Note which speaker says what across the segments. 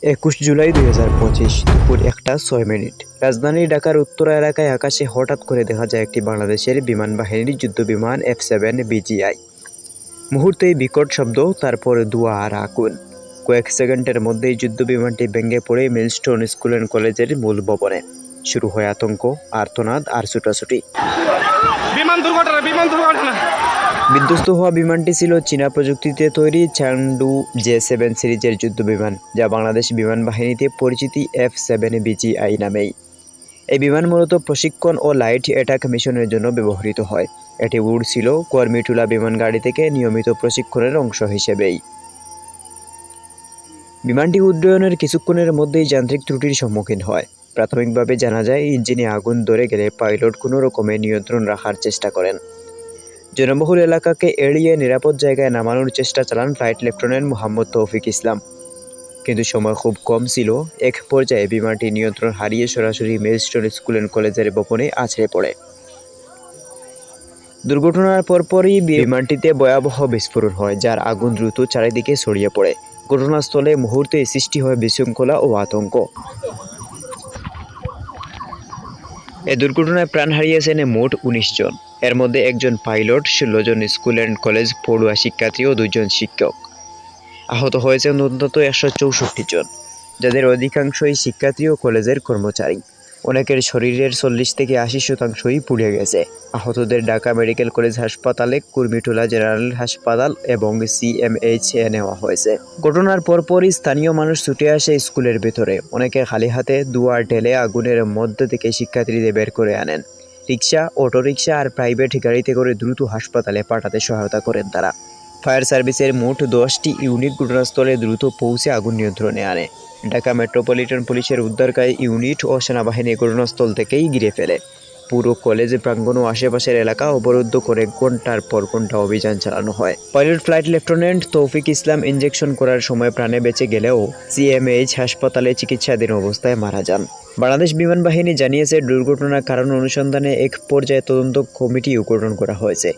Speaker 1: 21 জুলাই 2025 দুপুর 1:06। রাজধানী ঢাকার উত্তরা এলাকায় আকাশে হঠাৎ করে দেখা যায় একটি বাংলাদেশের বিমান বাহিনীর যুদ্ধবিমান F-7 BGI। মুহূর্তেই বিকট শব্দ, তারপর ধোঁয়া আর আগুন। কয়েক সেকেন্ডের মধ্যেই যুদ্ধবিমানটি ভেঙে পড়ে মিলস্টোন স্কুল অ্যান্ড কলেজের মূল ভবনে। শুরু হয় আতঙ্ক, আর্তনাদ আর ছুটাছুটি। বিধ্বস্ত হওয়া বিমানটি ছিল চীনা প্রযুক্তিতে তৈরি চাংডু J-7 সিরিজের যুদ্ধবিমান, যা বাংলাদেশ বিমান বাহিনীতে পরিচিতি F-7 BGI নামেই। এই বিমান মূলত প্রশিক্ষণ ও লাইট অ্যাটাক মিশনের জন্য ব্যবহৃত হয়। এটি উড়ছিল কর্মীটুলা বিমান গাড়ি থেকে নিয়মিত প্রশিক্ষণের অংশ হিসেবেই। বিমানটি উড্ডয়নের কিছুক্ষণের মধ্যেই যান্ত্রিক ত্রুটির সম্মুখীন হয়। প্রাথমিকভাবে জানা যায়, ইঞ্জিনে আগুন ধরে গেলে পাইলট কোনো রকমে নিয়ন্ত্রণ রাখার চেষ্টা করেন। জনবহুল এলাকাকে এড়িয়ে নিরাপদ জায়গায় নামানোর চেষ্টা চালান ফ্লাইট লেফটেন্যান্ট মোহাম্মদ তৌফিক ইসলাম। কিন্তু সময় খুব কম ছিল। এক পর্যায়ে বিমানটি নিয়ন্ত্রণ হারিয়ে সরাসরি মিলস্টোন স্কুল অ্যান্ড কলেজের ভবনে আছড়ে পড়ে। দুর্ঘটনার পরপরই বিমানটিতে ভয়াবহ বিস্ফোরণ হয়, যার আগুন দ্রুত চারিদিকে ছড়িয়ে পড়ে। ঘটনাস্থলে মুহূর্তেই সৃষ্টি হয় বিশৃঙ্খলা ও আতঙ্ক। এ দুর্ঘটনায় প্রাণ হারিয়েছেন মোট 19 জন। এর মধ্যে একজন পাইলট, 16 জন স্কুল অ্যান্ড কলেজ পড়ুয়া শিক্ষার্থী ও 2 জন শিক্ষক। আহত হয়েছেন অন্তত 164 জন, যাদের অধিকাংশই শিক্ষার্থী ও কলেজের কর্মচারী। অনেকের শরীরের 40 থেকে 80% পুড়ে গেছে। আহতদের ঢাকা মেডিকেল কলেজ হাসপাতালে, কুর্মিটোলা জেনারেল হাসপাতাল এবং CMH-এ নেওয়া হয়েছে। ঘটনার পরপরই স্থানীয় মানুষ ছুটে আসে স্কুলের ভেতরে। অনেকে খালি হাতে দুয়ার ঢেলে আগুনের মধ্যে থেকে শিক্ষার্থীদের বের করে আনেন। রিক্সা, অটোরিক্সা আর প্রাইভেট গাড়িতে করে দ্রুত হাসপাতালে পাঠাতে সহায়তা করেন তারা। ফায়ার সার্ভিসের মোট 10টি ইউনিট ঘটনাস্থলে দ্রুত পৌঁছে আগুন নিয়ন্ত্রণে আনে। ঢাকা মেট্রোপলিটন পুলিশের উদ্ধারকারী ইউনিট ও সেনাবাহিনী ঘটনাস্থল থেকেই ঘিরে ফেলে। পুরো কলেজ প্রাঙ্গণ ও আশেপাশের এলাকা অবরুদ্ধ করে ঘণ্টার পর ঘণ্টা অভিযান চালানো হয়। পাইলট ফ্লাইট লেফটেন্যান্ট তৌফিক ইসলাম ইঞ্জেকশন করার সময় প্রাণে বেঁচে গেলেও CMH হাসপাতালে চিকিৎসাধীন অবস্থায় মারা যান। বাংলাদেশ বিমান বাহিনী জানিয়েছে, দুর্ঘটনার কারণ অনুসন্ধানে এক পর্যায়ে তদন্ত কমিটিও গঠন করা হয়েছে।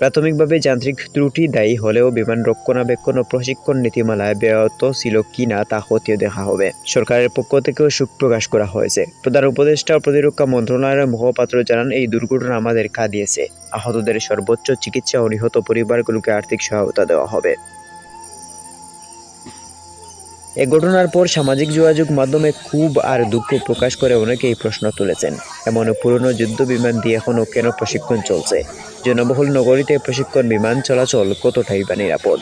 Speaker 1: প্রাথমিকভাবে যান্ত্রিক ত্রুটি দায়ী হলেও বিমান রক্ষণাবেক্ষণ ও প্রশিক্ষণ নীতিমালায় ব্যাহত ছিল কিনা তা খতিয়ে দেখা হবে। সরকারের পক্ষ থেকেও শোক প্রকাশ করা হয়েছে। প্রধান উপদেষ্টা ও প্রতিরক্ষা মন্ত্রণালয়ের মুখপাত্র জানান, এই দুর্ঘটনা আমাদের কাঁদিয়েছে। আহতদের সর্বোচ্চ চিকিৎসা ও নিহত পরিবারগুলোকে আর্থিক সহায়তা দেওয়া হবে। এ ঘটনার পর সামাজিক যোগাযোগ মাধ্যমে ক্ষোভ আর দুঃখ প্রকাশ করে অনেকেই প্রশ্ন তুলেছেন, এমন পুরনো যুদ্ধ বিমান দিয়ে এখনও কেন প্রশিক্ষণ চলছে? জনবহুল নগরীতে প্রশিক্ষণ বিমান চলাচল কতটাই বা নিরাপদ?